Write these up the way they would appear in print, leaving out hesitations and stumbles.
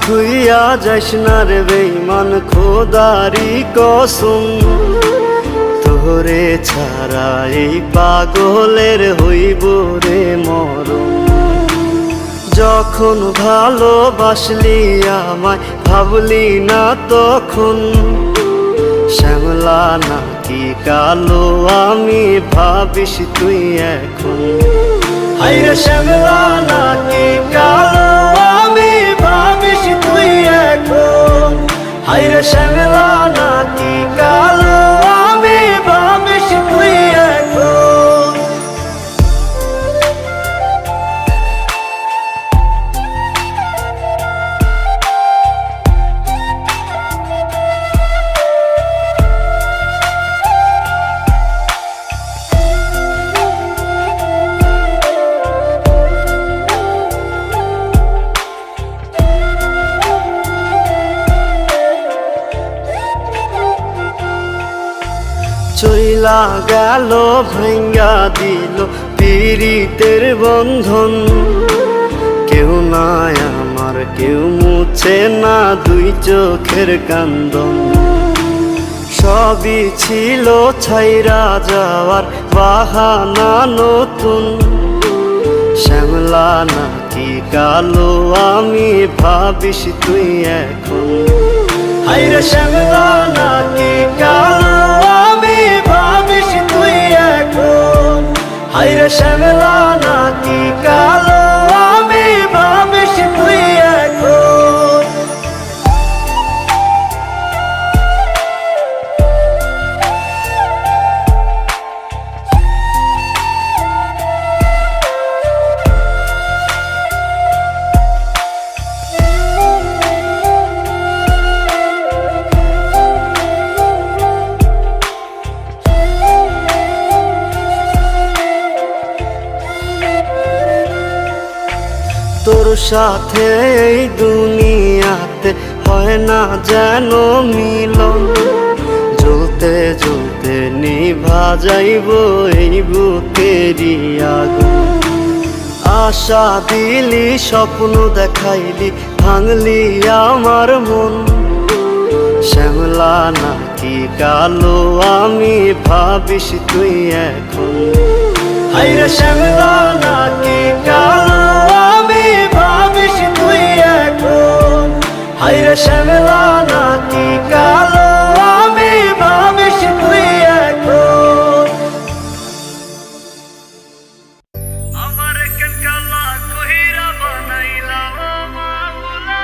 থুইয়া যাইস না রে বেঈমান খোদারি কসম, তোরে ছাড়া এই পাগলের হইব রে মরণ। যখন ভালোবাসলি আমায় ভাবলি না তখন, শ্যামলা নাকি কালো আমি ভাবিস তুই এখন। হায়রে শ্যামলা নাকি কালো আমি ভাবিস তুই এখন। হায়রে শ্যামলা নাকি কালো আমি ভাবিস তুই এখন। চইলা গেল ভাঙ্গা দিল পীড়িতের বন্ধন, কেউ নাই আমার কেউ মুছে না দুই চোখের কান্দন। সবই ছিল ছাইরা যাওয়ার বাহানা নতুন, শ্যামলা নাকি কালো আমি ভাবিস তুই এখন। হায়রে শ্যামলা নাকি কালো আমি ভাবিস তুই এখন। হায়রে শ্যামলা নাকি কালো আমি ভাবিস তুই এখন। তোর সাথে এই দুনিয়াতে হয় না যেন মিলন, জ্বলতে জ্বলতে নিভা যাইব এই বুকেরই আগুন। আশা দিলি স্বপ্ন দেখাইলি ভাঙলি আমার মন, শ্যামলা নাকি কালো আমি ভাবিস তুই এখন। হায়রে শ্যামলা নাকি কালো আমি ভাবিস তুই এখন। হায়রে শ্যামলা নাকি কালো আমি ভাবিস তুই এখন। আমার কেন কালা কইরা বানাইলা ও মাওলা,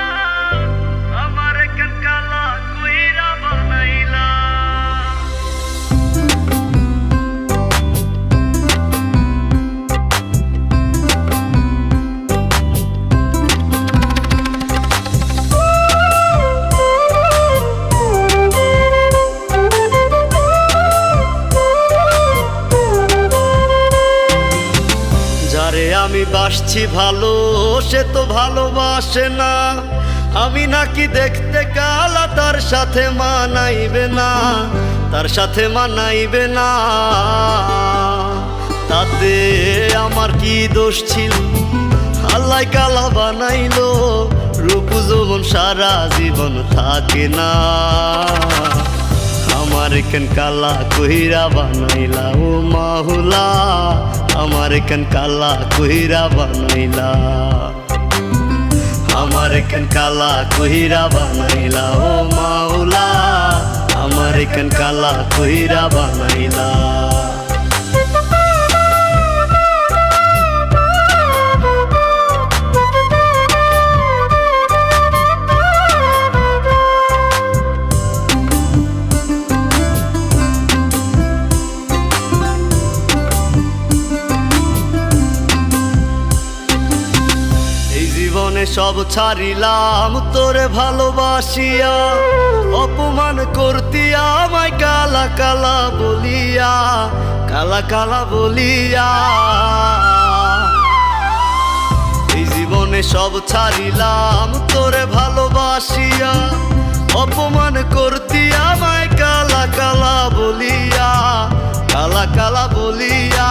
আমার কেন কালা কইরা বানাইলা। আমি বাসছি ভালো সে তো ভালোবাসে না, আমি নাকি দেখতে কালা তার সাথে মানাইবে না, তার সাথে মানাইবে না। তাতে আমার কি দোষ ছিল, আল্লাহ কালা বানাইলো, রূপ যৌবন সারা জীবন থাকে না। আমার কেন কালা কইরা বানাইলা ও মাওলা, আমার কেন কালা কইরা বানাইলা। আমার কেন কালা কইরা বানাইলা ও মাওলা, আমার কেন কালা কইরা বানাইলা। সব ছাড়িলাম তোরে ভালোবাসিয়া, অপমান করতি আমায় কালা কালা বলিয়া, কালা কালা বলিয়া। এই জীবনে সব ছাড়িলাম তোরে ভালোবাসিয়া, অপমান করতি আমায় কালা কালা বলিয়া, কালা কালা বলিয়া।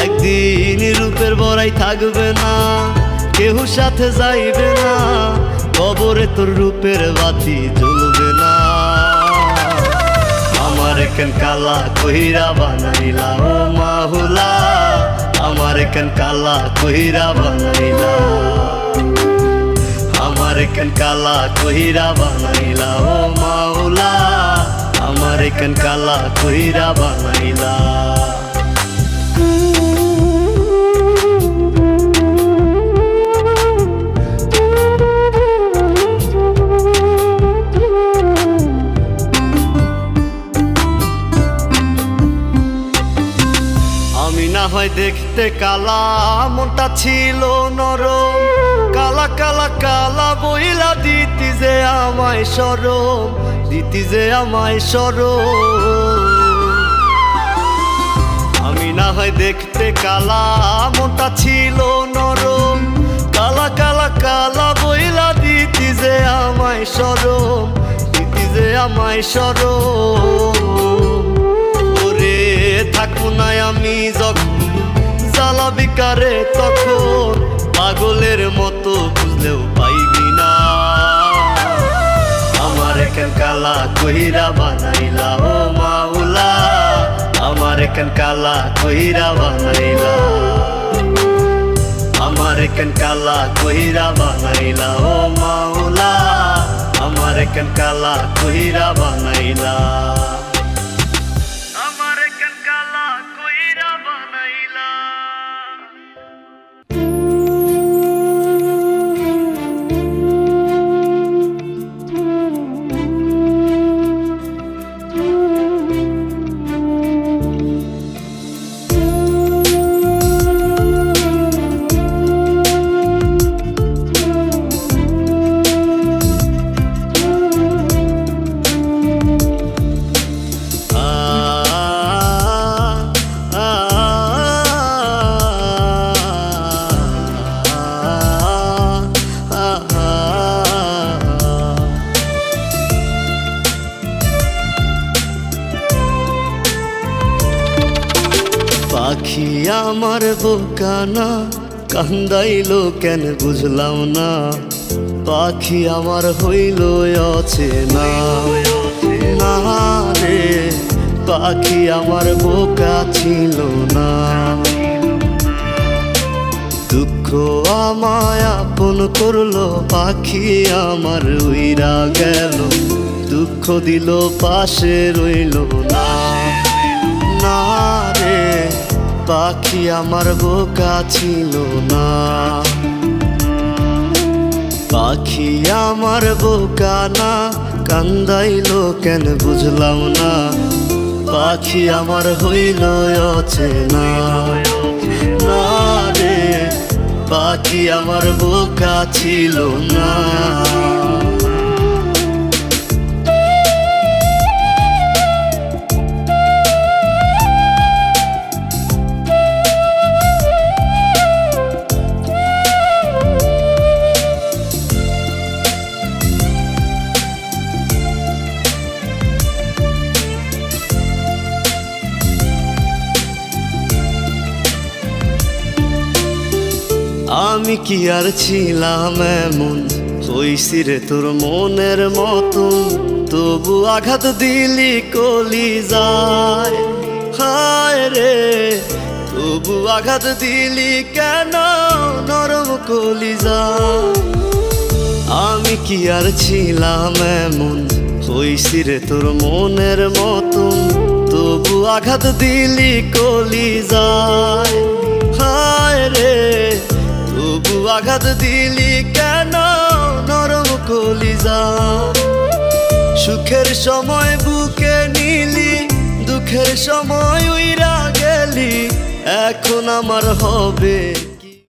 একদিন রূপের বড়াই থাকবে না, কেউ সাথে যাইবে না, কবরে তোর রূপের বাতি জ্বলবে না। আমার কেন কালা কইরা বানাইলা ও মাহুলা, আমার কেন কালা কইরা বানাইলা, আমার কেন কালা কইরা বানাইলা ও মাওলা, আমার কেন কালা কইরা বানাইলা। আমি না হয় দেখতে কালা, মনটা ছিল নরম, কালা কালা কালা বইলা দিতি যে আমায় শরম, দিতি যে আমায় শরম। আমি না হয় দেখতে কালা, মনটা ছিল নরম, কালা কালা কালা বইলা দিতি যে আমায় শরম, দিতি যে আমায় শরম। ওরে থাকবো না আমি যখন জ্বালা বিকারে, তখন পাগলের মতো বুঝলেও পাইবি না। আমার কেন কালা কইরা বানাইলা ও মাওলা, আমার কেন কালা কইরা বানাইলা, আমার কেন কালা কইরা বানাইলা ও মাওলা, আমার কেন কালা কইরা বানাইলা। পাখি আমার বোকানা কান্দাইলো কেন বুঝলাম না, পাখি আমার হইল অচেনা না রে, পাখি আমার বোকা ছিল না। দুঃখ আমায় আপন করলো, পাখি আমার উইরা গেল, দুঃখ দিল পাশে রইল না। না রে পাখি আমার বোকা ছিল না, পাখি আমার বোকা না কান্দাইলো কেন বুঝলাম না, পাখি আমার হইল অচেনা না রে, পাখি আমার বোকা ছিল না। আমি কি আর ছিলাম এমন, হইছি রে তোর মনের মতন, তবু আঘাত দিলি কলিজায়, হায় রে তবু আঘাত দিলি কেন নরম কলিজায়। আমি কি আর ছিলাম এমন, হইছি রে তোর মনের মতন, তবু আঘাত দিলি কলিজায়, হায় রে তবু আঘাত দিলি কেন নরম কলিজায়। সুখের সময় বুকে নিলি, দুঃখের সময় উইরা গেলি, এখন আমার হবে